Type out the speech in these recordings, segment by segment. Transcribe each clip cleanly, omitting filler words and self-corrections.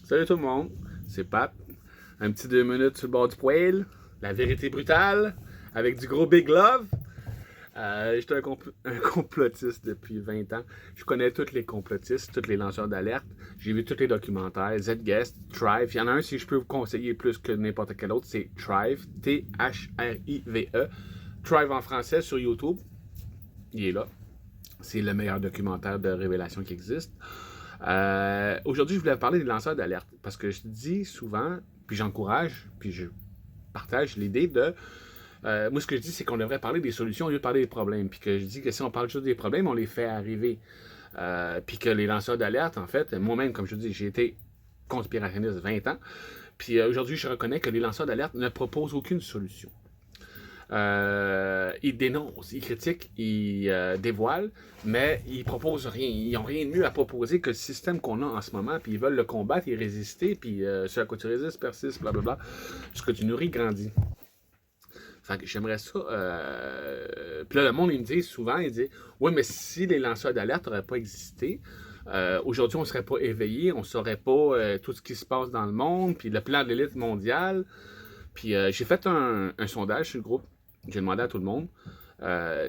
Salut tout le monde, c'est Pat. Un petit 2 minutes sur le bord du poêle, la vérité brutale, avec du gros Big Love. J'étais un complotiste depuis 20 ans. Je connais tous les complotistes, tous les lanceurs d'alerte. J'ai vu tous les documentaires, Zguest, Thrive. Il y en a un, si je peux vous conseiller plus que n'importe quel autre, c'est Thrive, Thrive. Thrive en français sur YouTube. Il est là. C'est le meilleur documentaire de révélation qui existe. Aujourd'hui, je voulais parler des lanceurs d'alerte parce que je dis souvent, puis j'encourage, puis je partage l'idée de. Moi, ce que je dis, c'est qu'on devrait parler des solutions au lieu de parler des problèmes. Puis que je dis que si on parle juste des problèmes, on les fait arriver. Puis que les lanceurs d'alerte, en fait, moi-même, comme je dis, j'ai été conspirationniste 20 ans. Puis aujourd'hui, je reconnais que les lanceurs d'alerte ne proposent aucune solution. Ils dénoncent, ils critiquent, ils dévoilent, mais ils proposent rien. Ils n'ont rien de mieux à proposer que le système qu'on a en ce moment, puis ils veulent le combattre et résister, puis ce à quoi tu résistes persiste, blablabla. Ce que tu nourris grandit. Fait que j'aimerais ça. Puis là, le monde, il me dit souvent, il dit oui, mais si les lanceurs d'alerte n'auraient pas existé, aujourd'hui, on ne serait pas éveillé, on ne saurait pas tout ce qui se passe dans le monde, puis le plan de l'élite mondiale. Puis j'ai fait un sondage sur le groupe. J'ai demandé à tout le monde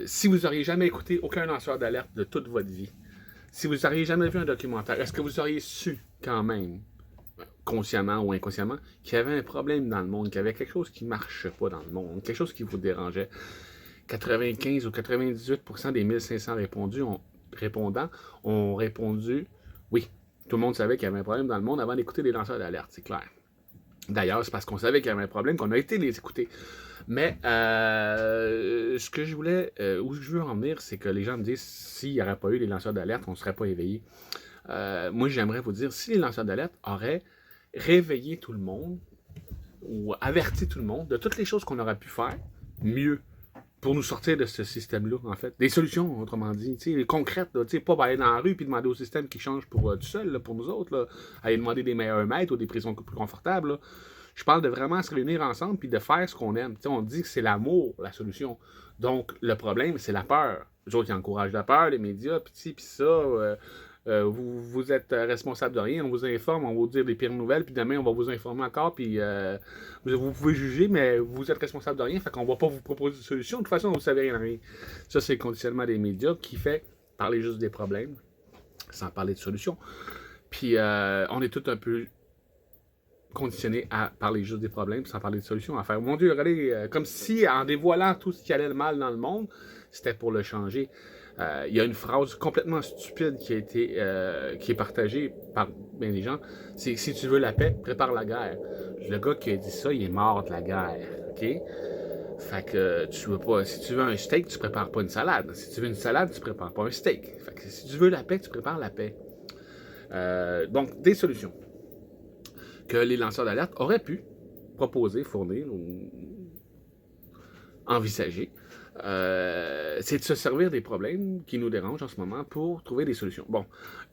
si vous n'auriez jamais écouté aucun lanceur d'alerte de toute votre vie, si vous n'auriez jamais vu un documentaire, est-ce que vous auriez su quand même, consciemment ou inconsciemment, qu'il y avait un problème dans le monde, qu'il y avait quelque chose qui ne marchait pas dans le monde, quelque chose qui vous dérangeait? 95 ou 98% des 1500 répondants ont répondu oui. Tout le monde savait qu'il y avait un problème dans le monde avant d'écouter les lanceurs d'alerte, c'est clair. D'ailleurs, c'est parce qu'on savait qu'il y avait un problème qu'on a été les écouter. Mais ce que je voulais, où je veux en venir, c'est que les gens me disent s'il n'y aurait pas eu les lanceurs d'alerte, on ne serait pas éveillé. Moi, j'aimerais vous dire, si les lanceurs d'alerte auraient réveillé tout le monde ou averti tout le monde de toutes les choses qu'on aurait pu faire mieux pour nous sortir de ce système-là, en fait. Des solutions, autrement dit, concrètes, là, pas aller dans la rue et demander au système qui change pour tout seul, là, pour nous autres, là, aller demander des meilleurs maîtres ou des prisons plus confortables. Là. Je parle de vraiment se réunir ensemble puis de faire ce qu'on aime. On dit que c'est l'amour, la solution. Donc, le problème, c'est la peur. Les autres qui encouragent la peur, les médias, puis ça. Vous êtes responsable de rien, on vous informe, on va vous dire les pires nouvelles, puis demain on va vous informer encore, puis vous pouvez juger, mais vous êtes responsable de rien, fait qu'on va pas vous proposer de solution. De toute façon, vous savez rien. Ça, c'est le conditionnement des médias qui fait parler juste des problèmes, sans parler de solutions. Puis on est tous un peu conditionnés à parler juste des problèmes, sans parler de solutions, à faire, mon Dieu, regardez, comme si en dévoilant tout ce qui allait mal dans le monde, c'était pour le changer. Il y a une phrase complètement stupide qui est partagée par bien des gens. C'est si tu veux la paix, prépare la guerre. Le gars qui a dit ça, il est mort de la guerre. OK? Fait que tu veux pas. Si tu veux un steak, tu prépares pas une salade. Si tu veux une salade, tu prépares pas un steak. Fait que si tu veux la paix, tu prépares la paix. Donc, des solutions que les lanceurs d'alerte auraient pu proposer, fournir ou envisager. C'est de se servir des problèmes qui nous dérangent en ce moment pour trouver des solutions. Bon,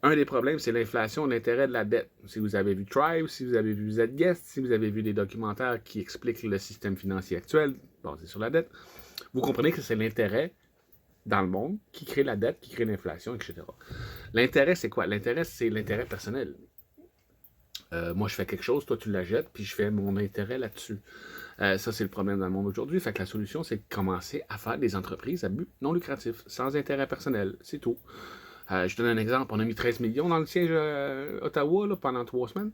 un des problèmes, c'est l'inflation, l'intérêt de la dette. Si vous avez vu Thrive, si vous avez vu Zguest, si vous avez vu des documentaires qui expliquent le système financier actuel basé sur la dette, vous comprenez que c'est l'intérêt dans le monde qui crée la dette, qui crée l'inflation, etc. L'intérêt, c'est quoi? L'intérêt, c'est l'intérêt personnel. Moi, je fais quelque chose, toi, tu la jettes, puis je fais mon intérêt là-dessus. Ça, c'est le problème dans le monde aujourd'hui. Fait que la solution, c'est de commencer à faire des entreprises à but non lucratif, sans intérêt personnel. C'est tout. Je donne un exemple. On a mis 13 millions dans le siège Ottawa là, pendant 3 semaines.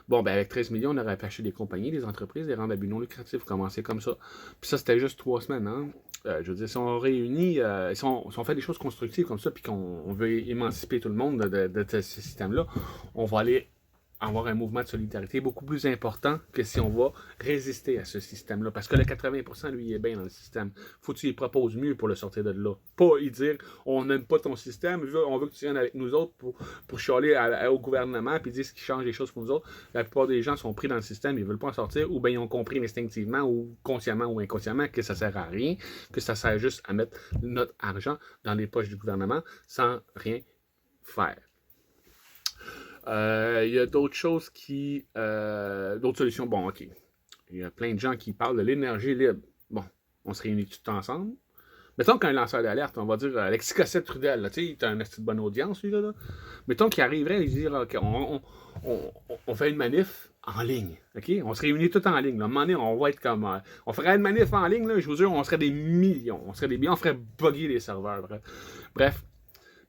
Bon, ben avec 13 millions, on aurait pu acheter des compagnies, des entreprises, des rendre à but non lucratif, commencer comme ça. Puis ça, c'était juste 3 semaines. Hein? Je veux dire, si on réunit, si on fait des choses constructives comme ça, puis qu'on veut émanciper tout le monde de ce système-là, on va aller avoir un mouvement de solidarité beaucoup plus important que si on va résister à ce système-là. Parce que le 80%, lui, il est bien dans le système. Faut que tu lui proposes mieux pour le sortir de là. Pas y dire, on n'aime pas ton système, on veut que tu viennes avec nous autres pour chialer au gouvernement puis dire ce qui change les choses pour nous autres. La plupart des gens sont pris dans le système, ils veulent pas en sortir, ou bien ils ont compris instinctivement ou consciemment ou inconsciemment que ça sert à rien, que ça sert juste à mettre notre argent dans les poches du gouvernement sans rien faire. Il y a d'autres choses d'autres solutions. Bon, OK. Il y a plein de gens qui parlent de l'énergie libre. Bon, on se réunit tout ensemble. Mettons qu'un lanceur d'alerte, on va dire Alexis Cossette-Trudel, tu sais, il a une bonne audience, lui, là. Mettons qu'il arriverait et dire, OK, on on fait une manif en ligne. OK? On se réunit tout en ligne. Là. À un moment donné, on va être comme. On ferait une manif en ligne, là, je vous jure, on serait des millions. On serait des millions, on ferait bugger les serveurs. Bref.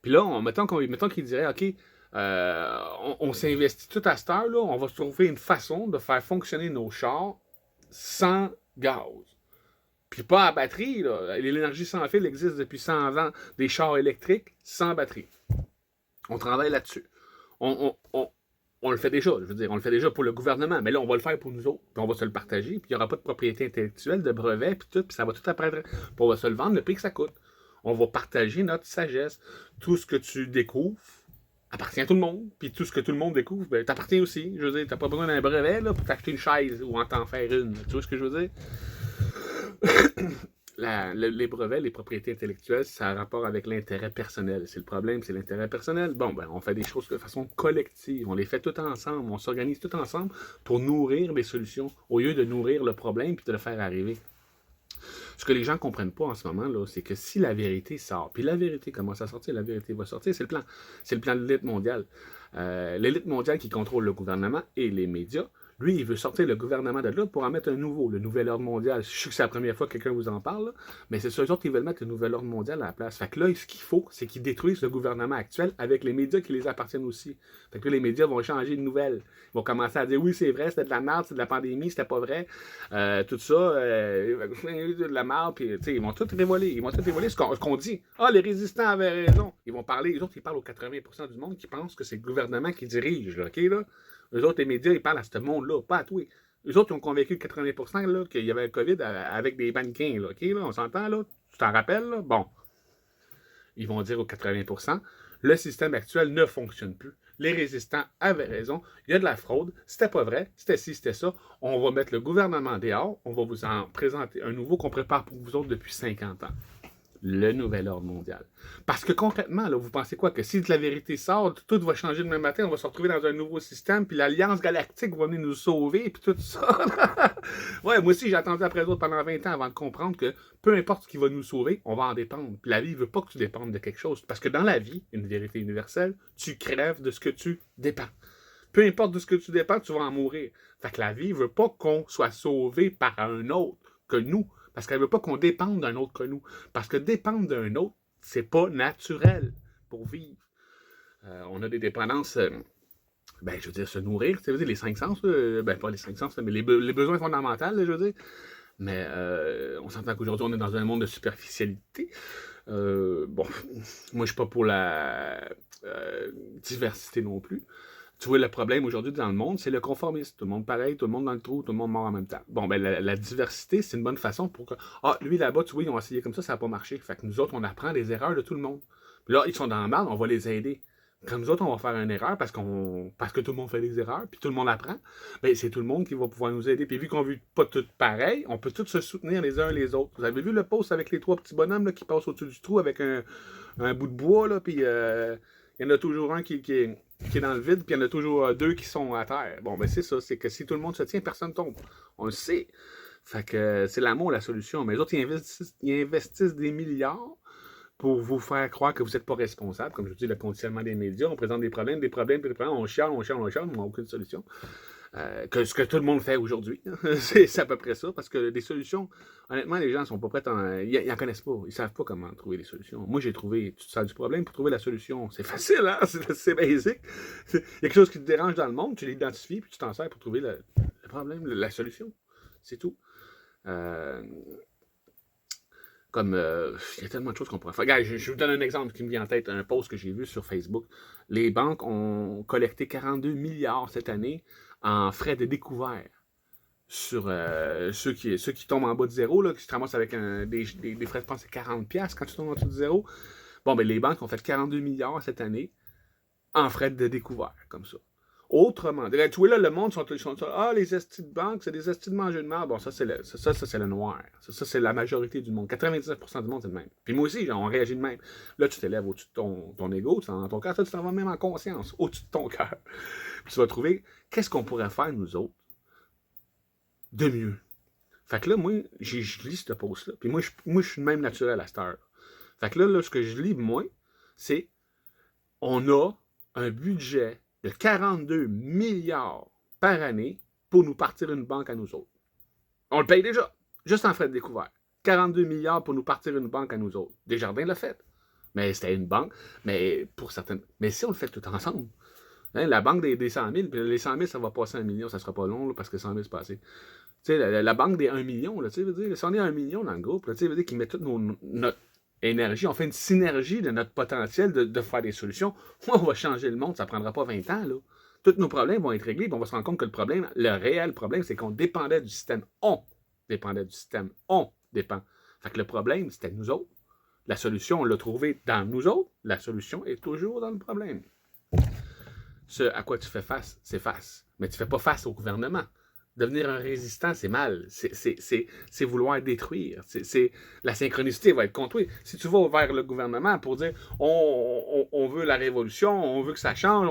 Puis là, mettons qu'il dirait, OK, on s'investit tout à cette heure, là, on va trouver une façon de faire fonctionner nos chars sans gaz. Puis pas à batterie, là. L'énergie sans fil existe depuis 100 ans, des chars électriques sans batterie. On travaille là-dessus. On le fait déjà, je veux dire, on le fait déjà pour le gouvernement, mais là, on va le faire pour nous autres, puis on va se le partager, puis il n'y aura pas de propriété intellectuelle, de brevets, puis tout, puis ça va tout apparaître, puis on va se le vendre le prix que ça coûte. On va partager notre sagesse. Tout ce que tu découvres appartient à tout le monde, puis tout ce que tout le monde découvre, ben, t'appartient aussi. Je veux dire, t'as pas besoin d'un brevet là, pour t'acheter une chaise ou en t'en faire une. Tu vois ce que je veux dire? Les brevets, les propriétés intellectuelles, ça a rapport avec l'intérêt personnel. C'est le problème, c'est l'intérêt personnel. Bon, ben, on fait des choses de façon collective. On les fait tout ensemble. On s'organise tout ensemble pour nourrir des solutions au lieu de nourrir le problème puis de le faire arriver. Ce que les gens ne comprennent pas en ce moment, là, c'est que si la vérité sort, puis la vérité commence à sortir, la vérité va sortir, c'est le plan. C'est le plan de l'élite mondiale. L'élite mondiale qui contrôle le gouvernement et les médias, lui, il veut sortir le gouvernement de là pour en mettre un nouveau, le nouvel ordre mondial. Je sais que c'est la première fois que quelqu'un vous en parle, là, mais c'est ceux autres qui veulent mettre le nouvel ordre mondial à la place. Fait que là, ce qu'il faut, c'est qu'ils détruisent le gouvernement actuel avec les médias qui les appartiennent aussi. Fait que là, les médias vont changer de nouvelles. Ils vont commencer à dire oui, c'est vrai, c'était de la merde, c'est de la pandémie, c'était pas vrai. Tout ça, de la merde, puis ils vont tout révoler. Ils vont tout révoler ce qu'on dit. Ah, les résistants avaient raison. Ils vont parler, les autres, ils parlent aux 80% du monde qui pensent que c'est le gouvernement qui dirige, là, OK, là? Eux autres, les médias, ils parlent à ce monde-là, pas à toi. Eux autres, ils ont convaincu le 80% là, qu'il y avait le COVID avec des mannequins, là, OK, là, on s'entend, là? Tu t'en rappelles, là? Bon. Ils vont dire aux 80%, le système actuel ne fonctionne plus. Les résistants avaient raison, il y a de la fraude, c'était pas vrai, c'était ci, c'était ça. On va mettre le gouvernement dehors, on va vous en présenter un nouveau qu'on prépare pour vous autres depuis 50 ans. Le nouvel ordre mondial. Parce que concrètement, là, vous pensez quoi? Que si la vérité sort, tout va changer demain matin, on va se retrouver dans un nouveau système, puis l'Alliance Galactique va venir nous sauver, puis tout ça. Ouais, moi aussi, j'ai attendu après les autres pendant 20 ans avant de comprendre que peu importe ce qui va nous sauver, on va en dépendre. Puis la vie ne veut pas que tu dépendes de quelque chose. Parce que dans la vie, une vérité universelle, tu crèves de ce que tu dépends. Peu importe de ce que tu dépends, tu vas en mourir. Fait que la vie ne veut pas qu'on soit sauvé par un autre que nous. Parce qu'elle ne veut pas qu'on dépende d'un autre que nous. Parce que dépendre d'un autre, c'est pas naturel pour vivre. On a des dépendances, ben, je veux dire, se nourrir, tu sais, les 5 sens, ben, pas les 5 sens, mais les besoins fondamentaux, là, je veux dire. Mais on s'entend qu'aujourd'hui, on est dans un monde de superficialité. Bon, moi, je suis pas pour la diversité non plus. Tu vois, le problème aujourd'hui dans le monde, c'est le conformisme. Tout le monde pareil, tout le monde dans le trou, tout le monde mort en même temps. Bon, ben la diversité, c'est une bonne façon pour que... Ah, lui là-bas, tu vois, ils ont essayé comme ça n'a pas marché. Fait que nous autres, on apprend des erreurs de tout le monde. Puis là, ils sont dans la merde, on va les aider. Quand nous autres, on va faire une erreur parce que tout le monde fait des erreurs, puis tout le monde apprend, ben c'est tout le monde qui va pouvoir nous aider. Puis vu qu'on ne vit pas tout pareil, on peut tous se soutenir les uns les autres. Vous avez vu le post avec les 3 petits bonhommes là, qui passent au-dessus du trou avec un bout de bois, là, puis il y en a toujours un qui est dans le vide, puis il y en a toujours 2 qui sont à terre. Bon, ben c'est ça, c'est que si tout le monde se tient, personne tombe. On le sait. Fait que c'est l'amour la solution. Mais les autres, ils investissent des milliards pour vous faire croire que vous n'êtes pas responsable. Comme je vous dis, le conditionnement des médias, on présente des problèmes, on chiale, on n'a aucune solution. Ce que tout le monde fait aujourd'hui. C'est à peu près ça, parce que des solutions, honnêtement, les gens ne sont pas prêts, ils n'en connaissent pas, ils ne savent pas comment trouver des solutions. Moi, j'ai trouvé, tu te sers du problème pour trouver la solution. C'est facile, hein? C'est basique. Il y a quelque chose qui te dérange dans le monde, tu l'identifies, puis tu t'en sers pour trouver le problème, la solution. C'est tout. Comme, il y a tellement de choses qu'on pourrait faire. Regarde, je vous donne un exemple qui me vient en tête, un post que j'ai vu sur Facebook. Les banques ont collecté 42 milliards cette année en frais de découvert sur ceux qui tombent en bas de zéro, là, qui se ramassent avec des frais de pense c'est 40$ quand tu tombes en dessous de zéro. Bon, ben les banques ont fait 42 milliards cette année en frais de découvert, comme ça. Autrement, tu vois là, le monde sont les estis de banque, c'est des estis de manger de merde. Bon, ça, c'est le noir. Ça, c'est la majorité du monde. 99% du monde, c'est le même. Puis moi aussi, on réagit de même. Là, tu t'élèves au-dessus de ton ego, dans ton cœur, tu t'en vas même en conscience, au-dessus de ton cœur. Puis tu vas trouver, qu'est-ce qu'on pourrait faire, nous autres, de mieux. Fait que là, moi, je lis ce post-là. Puis moi, je suis même naturel à cette heure. Fait que là, ce que je lis, moi, c'est, on a un budget de 42 milliards par année pour nous partir une banque à nous autres. On le paye déjà, juste en frais de découvert. 42 milliards pour nous partir une banque à nous autres. Desjardins l'a fait. Mais c'était une banque, mais pour certaines. Mais si on le fait tout ensemble, hein, la banque des 100 000, puis les 100 000, ça va passer à 1 million, ça sera pas long, là, parce que 100 000, c'est passé. Tu sais, la banque des 1 million, là, tu sais, veut dire, si on est 1 million dans le groupe, là, tu sais, veut dire qu'ils mettent toute notre énergie, on fait une synergie de notre potentiel de faire des solutions. On va changer le monde, ça prendra pas 20 ans, là. Tous nos problèmes vont être réglés, puis on va se rendre compte que le réel problème, c'est qu'on dépendait du système. On dépendait du système. On dépend. Fait que le problème, c'était nous autres. La solution, on l'a trouvée dans nous autres. La solution est toujours dans le problème. Ce à quoi tu fais face, c'est face. Mais tu ne fais pas face au gouvernement. Devenir un résistant, c'est mal. C'est vouloir détruire. La synchronicité va être contre toi. Si tu vas vers le gouvernement pour dire on veut la révolution, on veut que ça change,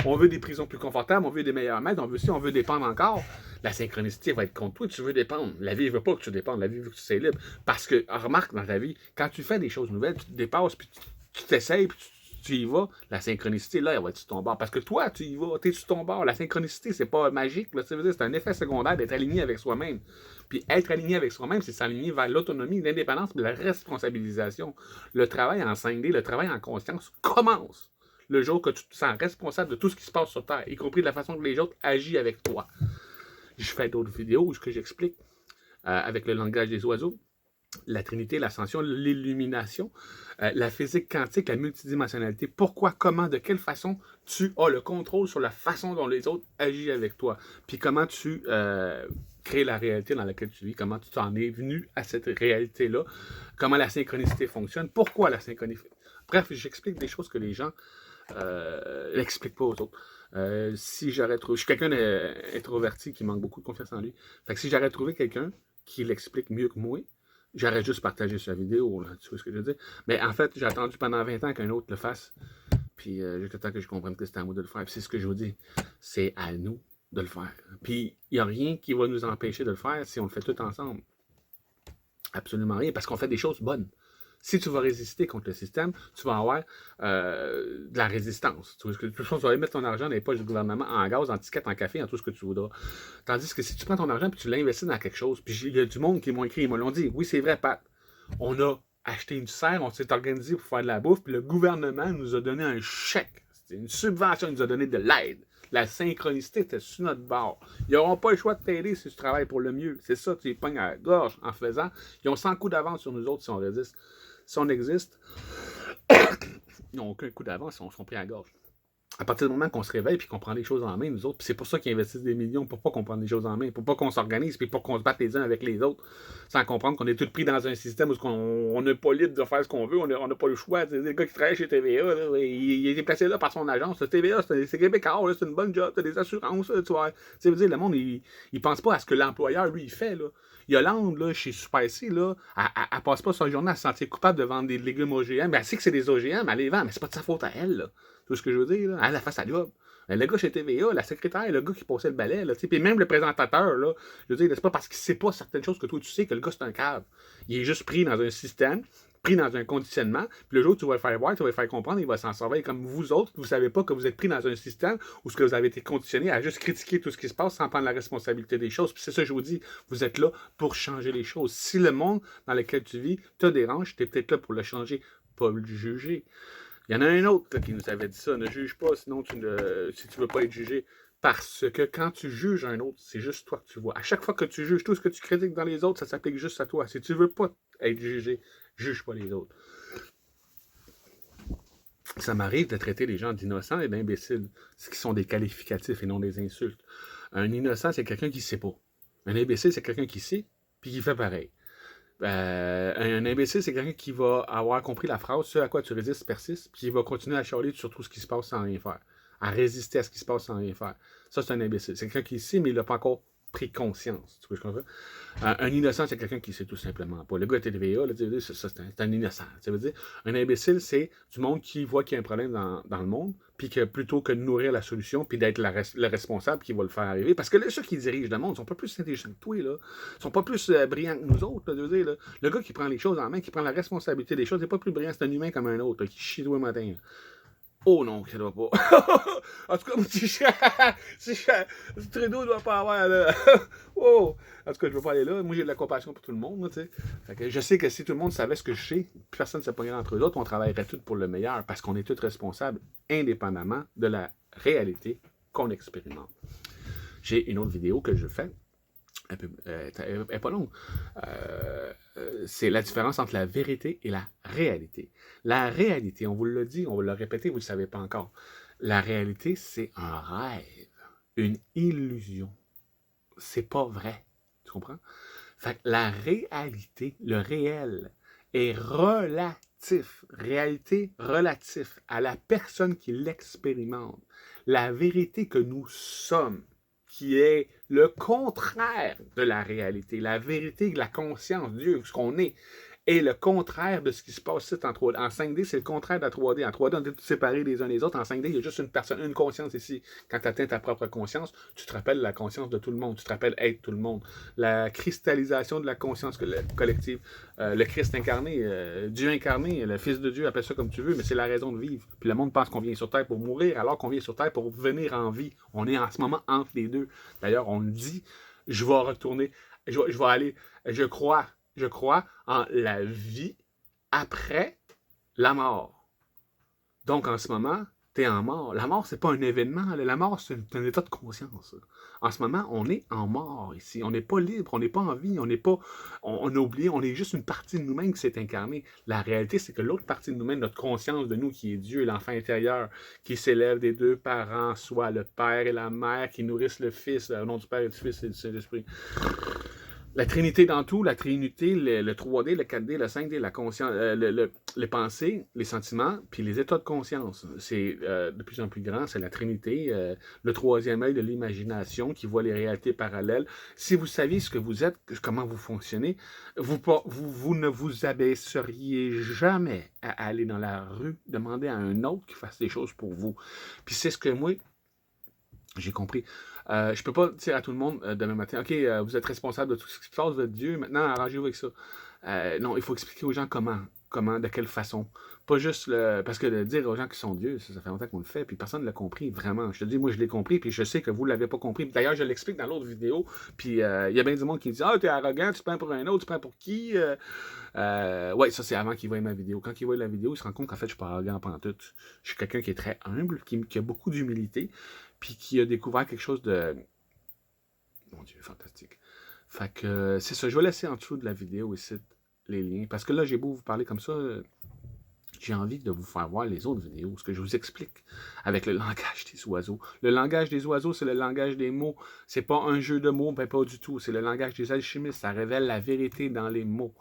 on veut des prisons plus confortables, on veut des meilleurs maîtres, on veut dépendre encore, la synchronicité va être contre toi. Tu veux dépendre. La vie ne veut pas que tu dépendes. La vie veut que tu sois libre. Parce que, remarque dans ta vie, quand tu fais des choses nouvelles, tu te dépasses, puis tu t'essayes, puis tu y vas, la synchronicité, là, elle va être sur ton bord. Parce que toi, tu y vas, tu es sur ton bord. La synchronicité, c'est pas magique. Là, c'est un effet secondaire d'être aligné avec soi-même. Puis être aligné avec soi-même, c'est s'aligner vers l'autonomie, l'indépendance, et la responsabilisation. Le travail en 5D, le travail en conscience commence le jour que tu te sens responsable de tout ce qui se passe sur Terre, y compris de la façon que les autres agissent avec toi. Je fais d'autres vidéos où j'explique avec le langage des oiseaux, la Trinité, l'ascension, l'illumination, la physique quantique, la multidimensionnalité. Pourquoi, comment, de quelle façon tu as le contrôle sur la façon dont les autres agissent avec toi. Puis comment tu crées la réalité dans laquelle tu vis, comment tu t'en es venu à cette réalité-là, comment la synchronicité fonctionne, pourquoi la synchronicité. Bref, j'explique des choses que les gens n'expliquent pas aux autres. Si j'aurais trouvé... Je suis quelqu'un d'introverti qui manque beaucoup de confiance en lui. Fait que si j'aurais trouvé quelqu'un qui l'explique mieux que moi, j'aurais juste partagé sa vidéo, là, tu vois ce que je veux dire. Mais en fait, j'ai attendu pendant 20 ans qu'un autre le fasse. Puis jusqu'à temps que je comprenne que c'était à moi de le faire. Puis c'est ce que je vous dis. C'est à nous de le faire. Puis il n'y a rien qui va nous empêcher de le faire si on le fait tout ensemble. Absolument rien, parce qu'on fait des choses bonnes. Si tu vas résister contre le système, tu vas avoir de la résistance. Tu vas aller mettre ton argent dans les poches du gouvernement en gaz, en tickets, en café, en tout ce que tu voudras. Tandis que si tu prends ton argent et tu l'investis dans quelque chose, puis il y a du monde qui m'ont écrit, ils me l'ont dit, oui, c'est vrai, Pat, on a acheté une serre, on s'est organisé pour faire de la bouffe, puis le gouvernement nous a donné un chèque. C'était une subvention, il nous a donné de l'aide. La synchronicité était sur notre bord. Ils n'auront pas le choix de t'aider si tu travailles pour le mieux. C'est ça, tu les pognes à la gorge en faisant. Ils ont 100 coups d'avance sur nous autres si on résiste. Si on existe, ils n'ont aucun coup d'avance, ils sont pris à la gorge. À partir du moment qu'on se réveille et qu'on prend les choses en main, nous autres, puis c'est pour ça qu'ils investissent des millions, pour pas qu'on prenne les choses en main, pour pas qu'on s'organise, puis pour qu'on se batte les uns avec les autres, sans comprendre qu'on est tous pris dans un système où on n'est pas libre de faire ce qu'on veut, on n'a pas le choix. Le gars qui travaille chez TVA, là, il est placé là par son agence. Le TVA, c'est québécois, c'est une bonne job, t'as des assurances, tu vois. Tu sais, le monde, il pense pas à ce que l'employeur, lui, il fait, là. Yolande, là, chez Super C, là, elle passe pas sa journée à se sentir coupable de vendre des légumes OGM. Mais elle sait que c'est des OGM, elle les vend, mais c'est pas de sa faute à elle, là. Tout ce que je veux dire, là. Elle a fait sa job. Le gars chez TVA, la secrétaire, le gars qui passait le balai, là, puis même le présentateur, là, je veux dire, c'est pas parce qu'il sait pas certaines choses que toi tu sais que le gars c'est un cave. Il est juste pris dans un système, pris dans un conditionnement, puis le jour où tu vas le faire voir, tu vas le faire comprendre, il va s'en sortir comme vous autres, vous savez pas que vous êtes pris dans un système où ce que vous avez été conditionné à juste critiquer tout ce qui se passe sans prendre la responsabilité des choses. Puis c'est ça que je vous dis, vous êtes là pour changer les choses. Si le monde dans lequel tu vis te dérange, tu es peut-être là pour le changer, pas le juger. Il y en a un autre là, qui nous avait dit ça, ne juge pas, sinon si tu ne veux pas être jugé. Parce que quand tu juges un autre, c'est juste toi que tu vois. À chaque fois que tu juges tout ce que tu critiques dans les autres, ça s'applique juste à toi. Si tu ne veux pas être jugé, juge pas les autres. Ça m'arrive de traiter les gens d'innocents et d'imbéciles, ce qui sont des qualificatifs et non des insultes. Un innocent, c'est quelqu'un qui ne sait pas. Un imbécile, c'est quelqu'un qui sait, puis qui fait pareil. Un imbécile, c'est quelqu'un qui va avoir compris la phrase « ce à quoi tu résistes persiste », puis il va continuer à chialer sur tout ce qui se passe sans rien faire, à résister à ce qui se passe sans rien faire. Ça, c'est un imbécile. C'est quelqu'un qui sait, mais il n'a pas encore pris conscience. Tu vois ce que je comprends? Un innocent, c'est quelqu'un qui sait tout simplement pas. Le gars de TVA, là, c'est un innocent. Ça veut dire, un imbécile, c'est du monde qui voit qu'il y a un problème dans le monde, puis que plutôt que de nourrir la solution, puis d'être le responsable qui va le faire arriver. Parce que là, ceux qui dirigent le monde sont pas plus intelligents que toi, là. Ils sont pas plus brillants que nous autres, là, dire, là. Le gars qui prend les choses en main, qui prend la responsabilité des choses, n'est pas plus brillant, c'est un humain comme un autre, là, qui chie tout le matin. Là. Oh non, ça doit pas. En tout cas, si Trudeau doit pas avoir là. Oh! En tout cas, je veux pas aller là. Moi, j'ai de la compassion pour tout le monde, tu sais. Fait que je sais que si tout le monde savait ce que je sais, puis personne ne se pognerait entre eux autres, on travaillerait tous pour le meilleur parce qu'on est tous responsables, indépendamment de la réalité qu'on expérimente. J'ai une autre vidéo que je fais. Elle n'est pas longue. C'est la différence entre la vérité et la réalité. La réalité, on vous l'a dit, on vous l'a répété, vous ne le savez pas encore. La réalité, c'est un rêve, une illusion. C'est pas vrai. Tu comprends? Fait que la réalité, le réel, est relatif. Réalité relatif à la personne qui l'expérimente. La vérité que nous sommes, qui est le contraire de la réalité. La vérité de la conscience, Dieu, ce qu'on est le contraire de ce qui se passe ici en 3D. En 5D, c'est le contraire de la 3D. En 3D, on est tous séparés les uns des autres. En 5D, il y a juste une personne, une conscience ici. Quand tu atteins ta propre conscience, tu te rappelles la conscience de tout le monde. Tu te rappelles être tout le monde. La cristallisation de la conscience collective. Le Christ incarné, Dieu incarné, le Fils de Dieu, appelle ça comme tu veux, mais c'est la raison de vivre. Puis le monde pense qu'on vient sur Terre pour mourir, alors qu'on vient sur Terre pour venir en vie. On est en ce moment entre les deux. D'ailleurs, on le dit, je vais retourner, je vais aller, je crois en la vie après la mort. Donc, en ce moment, tu es en mort. La mort, c'est pas un événement. La mort, c'est un état de conscience. En ce moment, on est en mort ici. On n'est pas libre, on n'est pas en vie, on n'est pas... On a oublié, on est juste une partie de nous-mêmes qui s'est incarnée. La réalité, c'est que l'autre partie de nous-mêmes, notre conscience de nous, qui est Dieu, l'enfant intérieur, qui s'élève des deux parents, soit le Père et la Mère, qui nourrissent le Fils, au nom du Père et du Fils et du Saint-Esprit. La Trinité dans tout, la Trinité, le 3D, le 4D, le 5D, la conscience, les pensées, les sentiments, puis les états de conscience. C'est de plus en plus grand, c'est la Trinité, le troisième œil de l'imagination qui voit les réalités parallèles. Si vous saviez ce que vous êtes, comment vous fonctionnez, vous ne vous abaisseriez jamais à aller dans la rue, demander à un autre qui fasse des choses pour vous. Puis c'est ce que moi, j'ai compris. Je peux pas dire à tout le monde demain matin, OK, vous êtes responsable de tout ce qui se passe, vous êtes Dieu, maintenant arrangez-vous avec ça. Non, il faut expliquer aux gens comment, de quelle façon. Pas juste parce que de dire aux gens qu'ils sont Dieu, ça fait longtemps qu'on le fait, puis personne ne l'a compris, vraiment. Je te dis, moi je l'ai compris, puis je sais que vous ne l'avez pas compris. D'ailleurs, je l'explique dans l'autre vidéo, puis il y a bien du monde qui me dit, ah, t'es arrogant, tu te prends pour un autre, tu te prends pour qui? Ouais, ça c'est avant qu'il voie ma vidéo. Quand il voit la vidéo, il se rend compte qu'en fait, je suis pas arrogant pantoute. Je suis quelqu'un qui est très humble, qui a beaucoup d'humilité, puis qui a découvert quelque chose de... Mon Dieu, fantastique. Fait que c'est ça, je vais laisser en dessous de la vidéo ici les liens, parce que là, j'ai beau vous parler comme ça, j'ai envie de vous faire voir les autres vidéos, ce que je vous explique avec le langage des oiseaux. Le langage des oiseaux, c'est le langage des mots. C'est pas un jeu de mots, ben pas du tout. C'est le langage des alchimistes. Ça révèle la vérité dans les mots.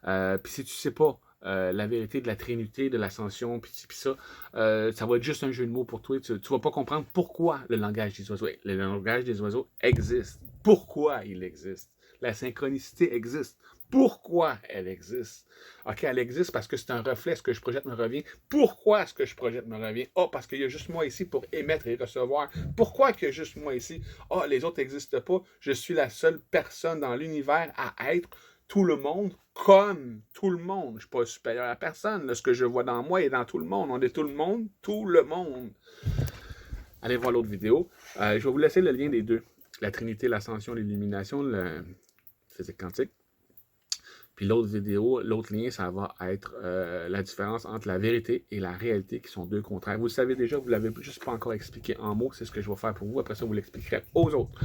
Puis si tu sais pas la vérité de la Trinité, de l'Ascension, puis ça, ça va être juste un jeu de mots pour toi. Tu vas pas comprendre pourquoi le langage des oiseaux. Le langage des oiseaux existe. Pourquoi il existe. La synchronicité existe. Pourquoi elle existe? OK, elle existe parce que c'est un reflet, ce que je projette me revient. Pourquoi ce que je projette me revient? Ah, parce qu'il y a juste moi ici pour émettre et recevoir. Pourquoi qu'il y a juste moi ici? Ah, les autres n'existent pas. Je suis la seule personne dans l'univers à être tout le monde comme tout le monde. Je ne suis pas supérieur à personne. Là, ce que je vois dans moi est dans tout le monde. On est tout le monde, tout le monde. Allez voir l'autre vidéo. Je vais vous laisser le lien des deux. La Trinité, l'Ascension, l'Illumination, la physique quantique. Puis l'autre vidéo, l'autre lien, ça va être la différence entre la vérité et la réalité, qui sont deux contraires. Vous le savez déjà, vous ne l'avez juste pas encore expliqué en mots. C'est ce que je vais faire pour vous. Après ça, vous l'expliquerez aux autres.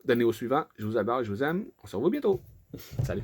Donnez au suivant. Je vous adore, je vous aime. On se revoit bientôt. Salut.